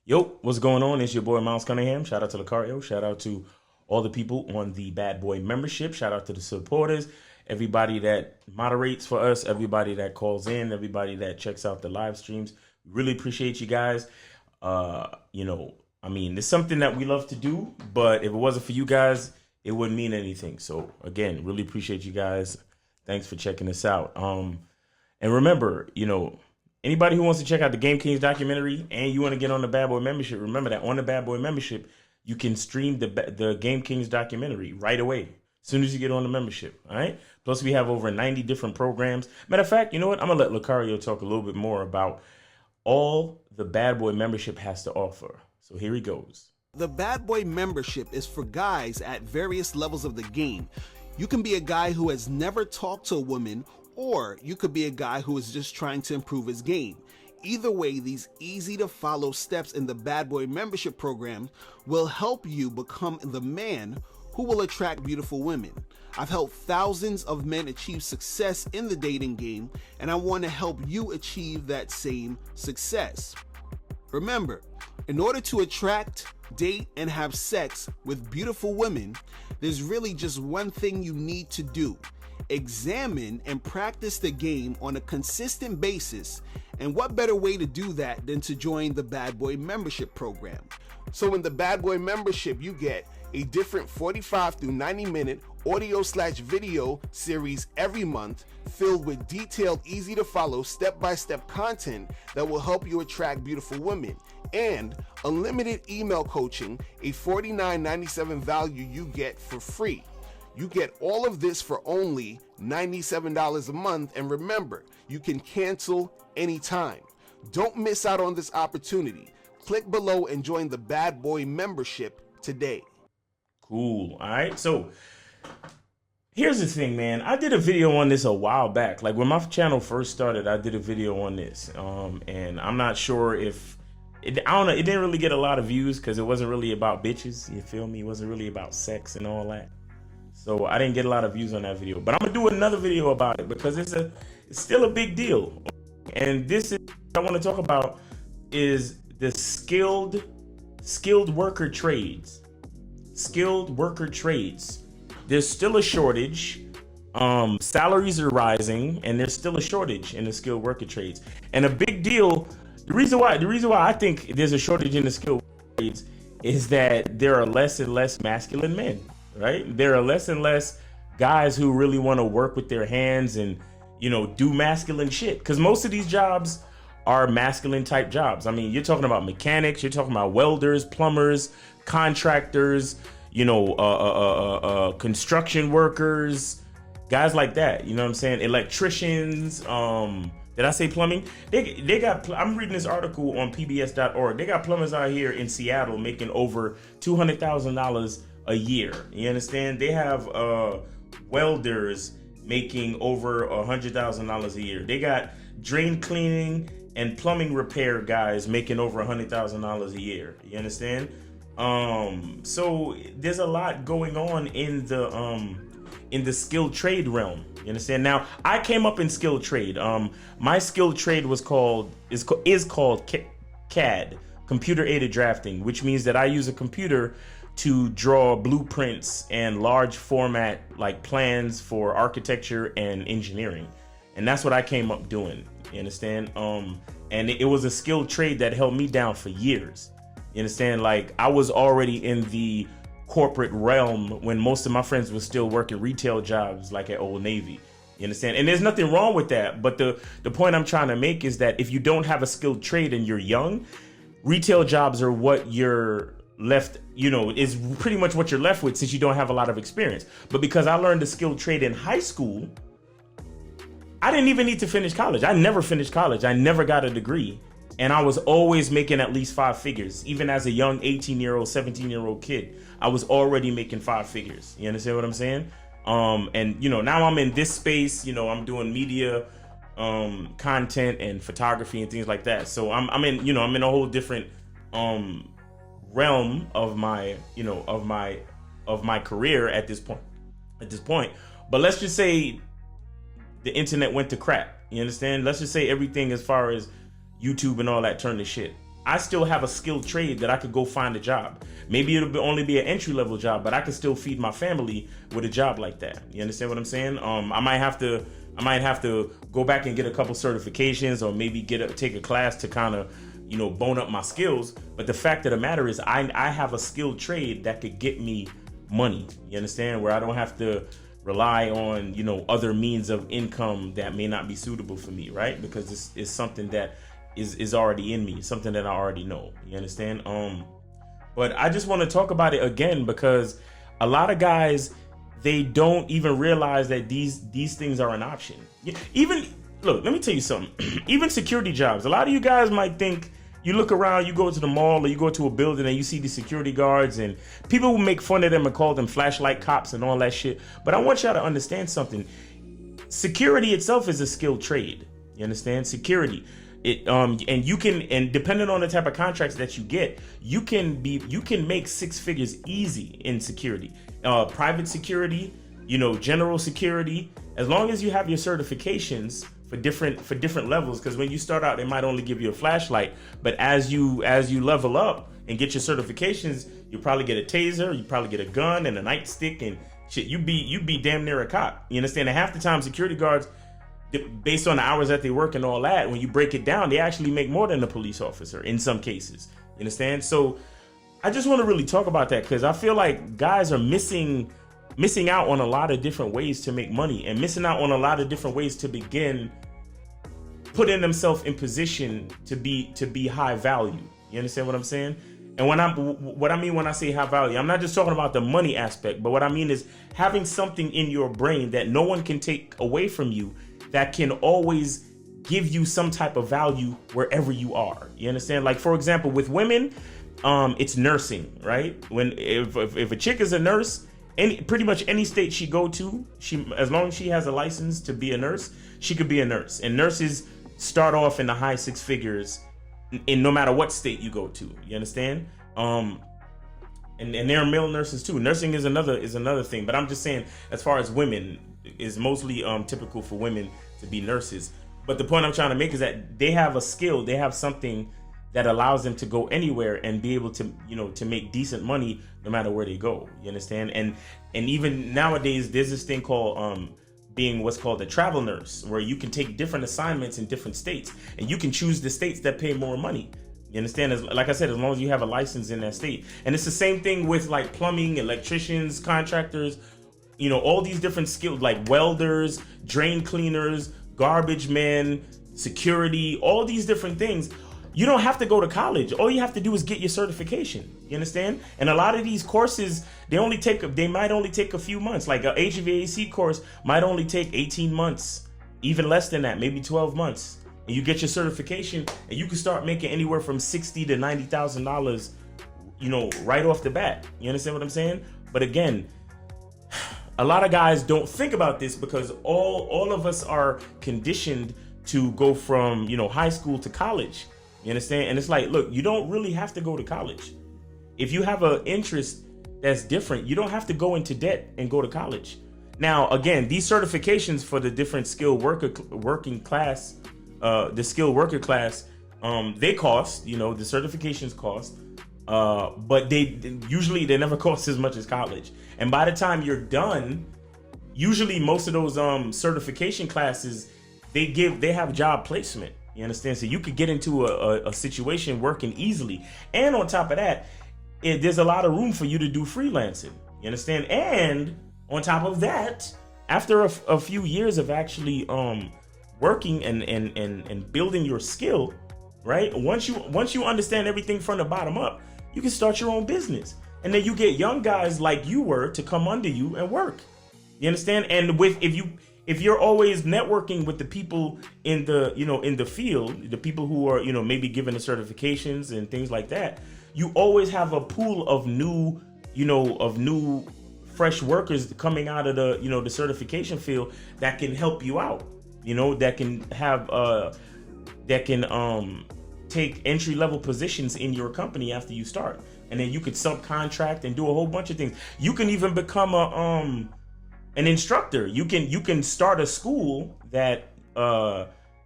Yo, what's going on? It's your boy Miles Cunningham. Shout out to Lucario. Shout out to all the people on the Bad Boy membership. Shout out to the supporters, everybody that moderates for us, everybody that calls in, everybody that checks out the live streams. Really appreciate you guys. It's something that we love to do, but if it wasn't for you guys, it wouldn't mean anything. So again, really appreciate you guys. Thanks for checking us out. And remember, anybody who wants to check out the Game Kings documentary and you want to get on the Bad Boy membership, remember that on the Bad Boy membership, you can stream the Game Kings documentary right away as soon as you get on the membership. All right. Plus, we have over 90 different programs. Matter of fact, you know what? I'm going to let Lucario talk a little bit more about all the Bad Boy membership has to offer. So here he goes. The Bad Boy membership is for guys at various levels of the game. You can be a guy who has never talked to a woman, or you could be a guy who is just trying to improve his game. Either way, these easy to follow steps in the Bad Boy membership program will help you become the man who will attract beautiful women. I've helped thousands of men achieve success in the dating game, and I want to help you achieve that same success. Remember, in order to attract, date, and have sex with beautiful women, there's really just one thing you need to do. Examine and practice the game on a consistent basis, and what better way to do that than to join the Bad Boy membership program. So in the Bad Boy membership, you get a different 45 through 90-minute audio/video series every month filled with detailed, easy to follow, step-by-step content that will help you attract beautiful women, and unlimited email coaching, a $49.97 value you get for free. You get all of this for only $97 a month, and remember, you can cancel anytime. Don't miss out on this opportunity. Click below and join the Bad Boy membership today. Cool. All right. So here's the thing, man. I did a video on this a while back. Like when my channel first started, I did a video on this. And I'm not sure if it didn't really get a lot of views because it wasn't really about bitches. You feel me? It wasn't really about sex and all that. So I didn't get a lot of views on that video, but I'm gonna do another video about it because it's still a big deal. And this is what I want to talk about is the skilled worker trades. Skilled worker trades. There's still a shortage. Salaries are rising, and there's still a shortage in the skilled worker trades. And a big deal. The reason why I think there's a shortage in the skilled worker trades is that there are less and less masculine men. Right? There are less and less guys who really want to work with their hands and, do masculine shit. Because most of these jobs are masculine type jobs. I mean, you're talking about mechanics, you're talking about welders, plumbers, contractors, construction workers, guys like that. You know what I'm saying? Electricians. Did I say plumbing? They got. I'm reading this article on PBS.org. They got plumbers out here in Seattle making over $200,000 a year. You understand? They have welders making over $100,000 a year. They got drain cleaning and plumbing repair guys making over $100,000 a year. You understand? So there's a lot going on in the skilled trade realm. You understand? Now, I came up in skilled trade. My skilled trade is called CAD, computer aided drafting, which means that I use a computer to draw blueprints and large format like plans for architecture and engineering. And that's what I came up doing. You understand? And it was a skilled trade that held me down for years. You understand? Like I was already in the corporate realm when most of my friends were still working retail jobs like at Old Navy. You understand? And there's nothing wrong with that. But the point I'm trying to make is that if you don't have a skilled trade and you're young, retail jobs are what you're left, is pretty much what you're left with since you don't have a lot of experience. But because I learned a skilled trade in high school, I didn't even need to finish college. I never finished college. I never got a degree. And I was always making at least 5 figures. Even as a young 18-year-old, 17-year-old kid, I was already making 5 figures. You understand what I'm saying? And now I'm in this space, I'm doing media, content and photography and things like that. So I'm in a whole different, realm of my career at this point. But let's just say the internet went to crap. You understand? Let's just say everything as far as YouTube and all that turned to shit. I still have a skilled trade that I could go find a job. Maybe only be an entry level job, but I could still feed my family with a job like that. You understand what I'm saying? I might have to go back and get a couple certifications, or maybe take a class to kind of, bone up my skills. But the fact of the matter is, I have a skilled trade that could get me money. You understand? Where I don't have to rely on, other means of income that may not be suitable for me, right? Because this is something that is already in me, something that I already know. You understand? But I just want to talk about it again because a lot of guys, they don't even realize that these things are an option. Even, look, let me tell you something. Even security jobs. A lot of you guys might think, you look around, you go to the mall or you go to a building and you see the security guards, and people will make fun of them and call them flashlight cops and all that shit. But I want y'all to understand something. Security itself is a skilled trade. You understand? Security. And you can, and depending on the type of contracts that you get, you can make six figures easy in security. Private security, general security, as long as you have your certifications for different levels, because when you start out, they might only give you a flashlight, but as you level up and get your certifications, you probably get a taser, you probably get a gun and a nightstick and shit. You be damn near a cop. You understand? And half the time, security guards, based on the hours that they work and all that, when you break it down, they actually make more than a police officer in some cases. You understand? So I just want to really talk about that, because I feel like guys are missing out on a lot of different ways to make money, and missing out on a lot of different ways to begin putting themselves in position to be high value. You understand what I'm saying? And what I mean when I say high value, I'm not just talking about the money aspect, but what I mean is having something in your brain that no one can take away from you, that can always give you some type of value wherever you are. You understand? Like, for example, with women, it's nursing, right? If a chick is a nurse, pretty much any state she go to, as long as she has a license to be a nurse, she could be a nurse. And nurses start off in the high six figures in no matter what state you go to. You understand? And there are male nurses too. Nursing is another thing. But I'm just saying, as far as women, is mostly typical for women to be nurses. But the point I'm trying to make is that they have a skill, they have something that allows them to go anywhere and be able to, to make decent money no matter where they go. You understand? And even nowadays, there's this thing called being what's called a travel nurse, where you can take different assignments in different states, and you can choose the states that pay more money. You understand? Like I said, as long as you have a license in that state. And it's the same thing with like plumbing, electricians, contractors, all these different skills, like welders, drain cleaners, garbage men, security, all these different things. You don't have to go to college. All you have to do is get your certification. You understand? And a lot of these courses, they might only take a few months. Like a HVAC course might only take 18 months, even less than that, maybe 12 months. And you get your certification, and you can start making anywhere from $60,000 to $90,000, right off the bat. You understand what I'm saying? But again, a lot of guys don't think about this, because all of us are conditioned to go from, high school to college. You understand? And it's like, look, you don't really have to go to college. If you have an interest that's different, you don't have to go into debt and go to college. Now, again, these certifications for the different skilled working class, the skilled worker class, they cost, the certifications cost, but they never cost as much as college. And by the time you're done, usually most of those certification classes, they have job placement. You understand? So you could get into a situation working easily. And on top of that, there's a lot of room for you to do freelancing. You understand? And on top of that, after a few years of actually working and building your skill, right? Once you understand everything from the bottom up, you can start your own business. And then you get young guys like you were to come under you and work. You understand? And if you're always networking with the people in the field, the people who are, maybe given the certifications and things like that, you always have a pool of new fresh workers coming out of the certification field that can help you out, that can take entry-level positions in your company after you start. And then you could subcontract and do a whole bunch of things. You can even become an instructor. You can start a school that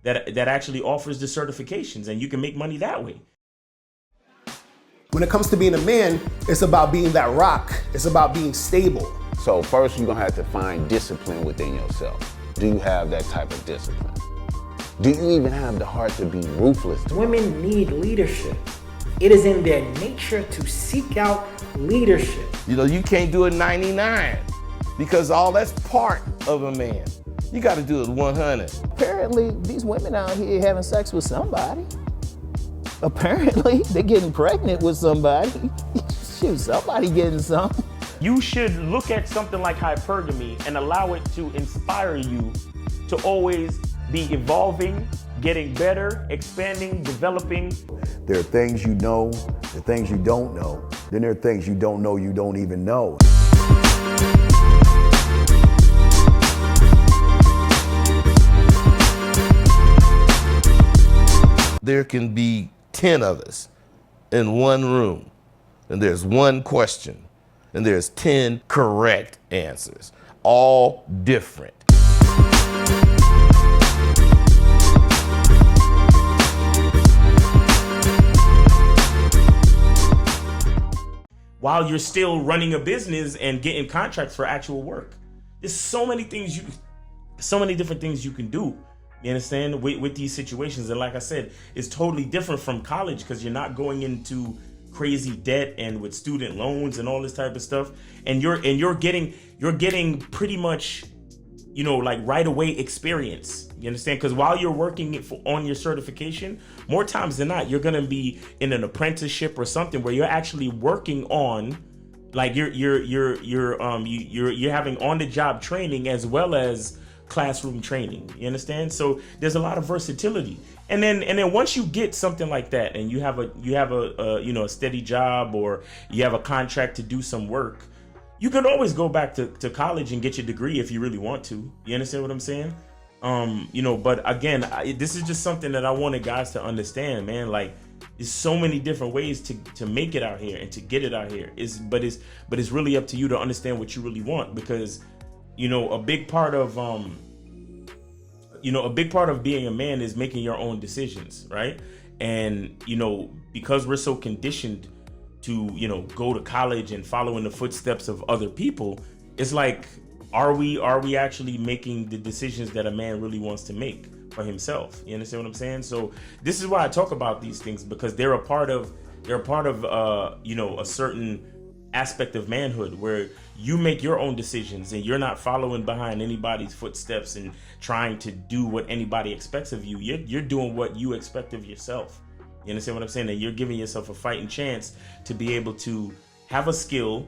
actually offers the certifications, and you can make money that way. When it comes to being a man, it's about being that rock. It's about being stable. So first you're gonna have to find discipline within yourself. Do you have that type of discipline? Do you even have the heart to be ruthless? Women need leadership. It is in their nature to seek out leadership. You know, you can't do it 99 because all that's part of a man. You got to do it 100. Apparently, these women out here having sex with somebody. Apparently, they're getting pregnant with somebody. Shoot, somebody getting some. You should look at something like hypergamy and allow it to inspire you to always be evolving, getting better, expanding, developing. There are things you know, there are things you don't know. Then there are things you don't know you don't even know. There can be 10 of us in one room, and there's one question, and there's 10 correct answers, all different. While you're still running a business and getting contracts for actual work. There's so many different things you can do. You understand, with these situations. And like I said, it's totally different from college because you're not going into crazy debt and with student loans and all this type of stuff. And you're getting pretty much, you know, like right away experience. You understand? Because while you're working on your certification, more times than not, you're gonna be in an apprenticeship or something where you're actually working on, like you're having on-the-job training as well as classroom training. You understand? So there's a lot of versatility. And then once you get something like that, and you have a you know, a steady job, or you have a contract to do some work, you can always go back to college and get your degree if you really want to. You understand what I'm saying? You know, but again, this is just something that I wanted guys to understand, man. Like, there's so many different ways to make it out here and to get it out here. But it's really up to you to understand what you really want, because, you know, a big part of being a man is making your own decisions, right? And, you know, because we're so conditioned to, you know, go to college and follow in the footsteps of other people, it's like, are we actually making the decisions that a man really wants to make for himself? You understand what I'm saying? So this is why I talk about these things, because they're a part of you know, a certain aspect of manhood where you make your own decisions and you're not following behind anybody's footsteps and trying to do what anybody expects of you. You're doing what you expect of yourself. You understand what I'm saying? And you're giving yourself a fighting chance to be able to have a skill,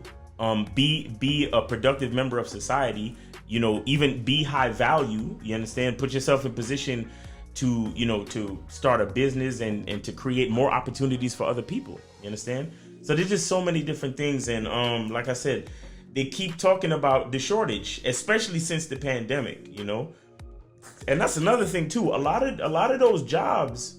be a productive member of society, you know, even be high value. You understand? Put yourself in position to, you know, to start a business and to create more opportunities for other people. You understand? So there's just so many different things. And like I said, they keep talking about the shortage, especially since the pandemic, you know. And that's another thing too. A lot of those jobs,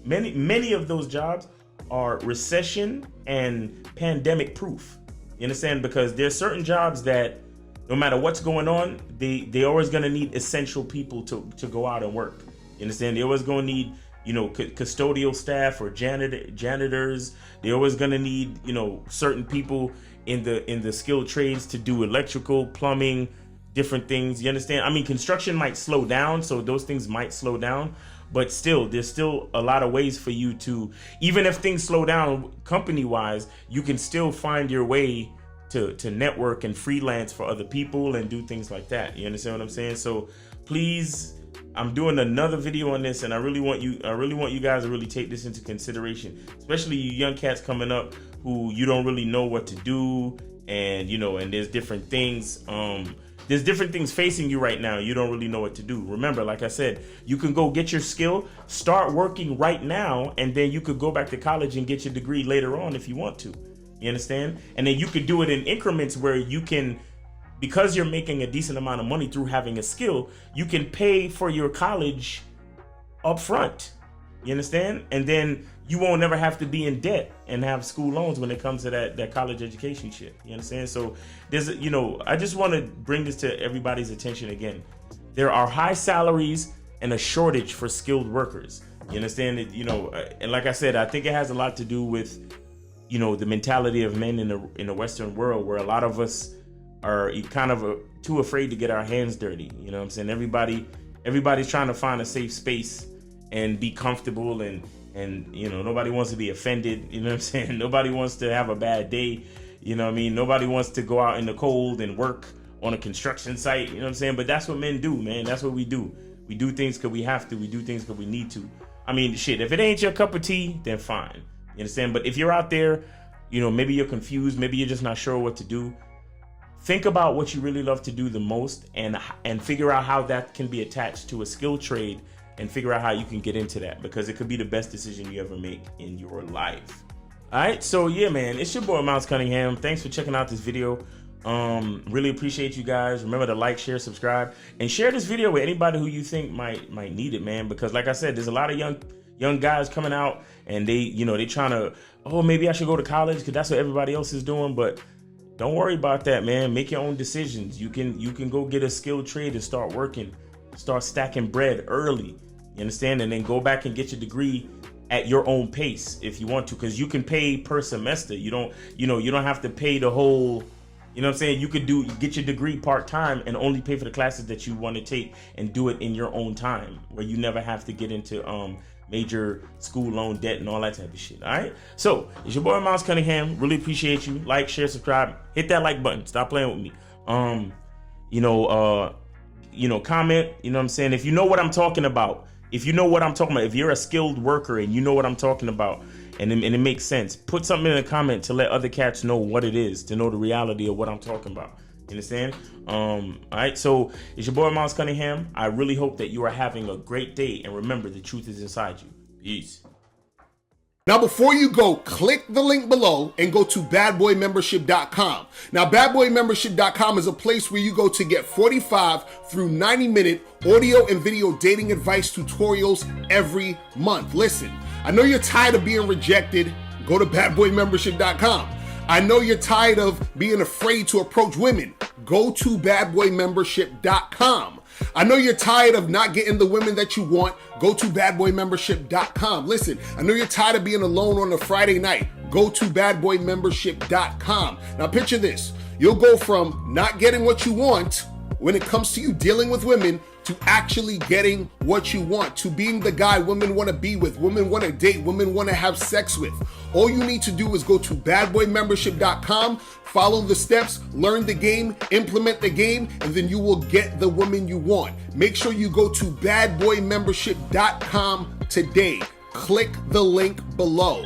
many of those jobs are recession and pandemic proof. You understand? Because there's certain jobs that no matter what's going on, they always gonna need essential people to go out and work. You understand? They always gonna need, you know, custodial staff or janitors. They're always gonna need, you know, certain people in the skilled trades to do electrical, plumbing, different things. You understand? I mean, construction might slow down, so those things might slow down, but still, there's still a lot of ways for you to, even if things slow down company-wise, you can still find your way to network and freelance for other people and do things like that. You understand what I'm saying? So please, I'm doing another video on this, and I really want you guys to really take this into consideration, especially you young cats coming up who you don't really know what to do, and you know, and there's different things facing you right now. You don't really know what to do. Remember, like I said, you can go get your skill, start working right now, and then you could go back to college and get your degree later on if you want to. You understand? And then you could do it in increments where you can, because you're making a decent amount of money through having a skill, you can pay for your college up front. You understand? And then you won't never have to be in debt and have school loans when it comes to that college education shit. You understand? So there's, you know, I just want to bring this to everybody's attention again. There are high salaries and a shortage for skilled workers. You understand it? You know, and like I said, I think it has a lot to do with, you know, the mentality of men in the Western world, where a lot of us are kind of too afraid to get our hands dirty. You know what I'm saying? Everybody's trying to find a safe space and be comfortable, and you know, nobody wants to be offended. You know what I'm saying? Nobody wants to have a bad day. You know what I mean? Nobody wants to go out in the cold and work on a construction site. You know what I'm saying? But that's what men do, man. That's what we do. We do things because we have to. We do things because we need to. I mean, shit, if it ain't your cup of tea, then fine. You understand? But if you're out there, you know, maybe you're confused, maybe you're just not sure what to do, think about what you really love to do the most, and figure out how that can be attached to a skill trade, and figure out how you can get into that, because it could be the best decision you ever make in your life. All right, so yeah, man, it's your boy Miles Cunningham. Thanks for checking out this video. Really appreciate you guys. Remember to like, share, subscribe, and share this video with anybody who you think might need it, man. Because like I said, there's a lot of young guys coming out, and they trying to, oh, maybe I should go to college because that's what everybody else is doing. But don't worry about that, man. Make your own decisions. You can go get a skilled trade and start working, start stacking bread early. You understand? And then go back and get your degree at your own pace if you want to, because you can pay per semester. You don't have to pay the whole. You know what I'm saying? You could get your degree part-time and only pay for the classes that you want to take, and do it in your own time, where you never have to get into major school loan debt and all that type of shit. All right, so it's your boy Miles Cunningham. Really appreciate you. Like, share, subscribe, hit that like button. Stop playing with me. Comment, you know what I'm saying? If you know what I'm talking about, if you're a skilled worker and you know what I'm talking about, and it makes sense, put something in the comment to let other cats know what it is, to know the reality of what I'm talking about. You understand? All right, so it's your boy Miles Cunningham. I really hope that you are having a great day, and remember, the truth is inside you. Peace. Now, before you go, click the link below and go to badboymembership.com. Now, badboymembership.com is a place where you go to get 45 through 90-minute audio and video dating advice tutorials every month. Listen, I know you're tired of being rejected. Go to badboymembership.com. I know you're tired of being afraid to approach women. Go to badboymembership.com. I know you're tired of not getting the women that you want. Go to badboymembership.com. Listen, I know you're tired of being alone on a Friday night. Go to badboymembership.com. Now picture this. You'll go from not getting what you want when it comes to you dealing with women to actually getting what you want, to being the guy women want to be with, women want to date, women want to have sex with. All you need to do is go to badboymembership.com, follow the steps, learn the game, implement the game, and then you will get the woman you want. Make sure you go to badboymembership.com today. Click the link below.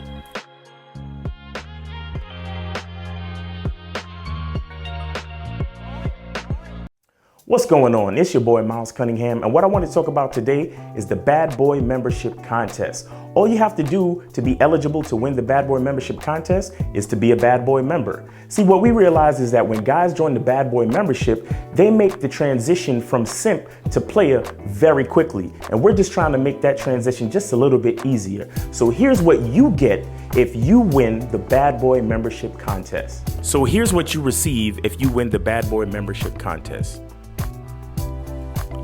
What's going on? It's your boy Miles Cunningham, and what I want to talk about today is the Bad Boy Membership Contest. All you have to do to be eligible to win the Bad Boy Membership Contest is to be a Bad Boy member. See, what we realize is that when guys join the Bad Boy Membership, they make the transition from simp to player very quickly, and we're just trying to make that transition just a little bit easier. So here's what you get if you win the Bad Boy Membership Contest. So here's what you receive if you win the Bad Boy Membership Contest.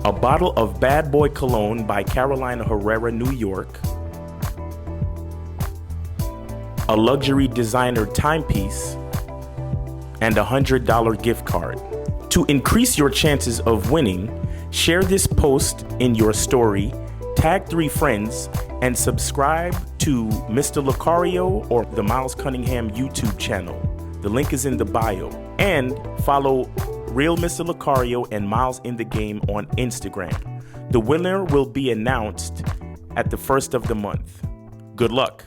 A bottle of Bad Boy Cologne by Carolina Herrera, New York. A luxury designer timepiece. And a $100 gift card. To increase your chances of winning, share this post in your story, tag 3 friends, and subscribe to Mr. Lucario or the Miles Cunningham YouTube channel. The link is in the bio. And follow Real Mr. Lucario and Miles in the Game on Instagram. The winner will be announced at the first of the month. Good luck.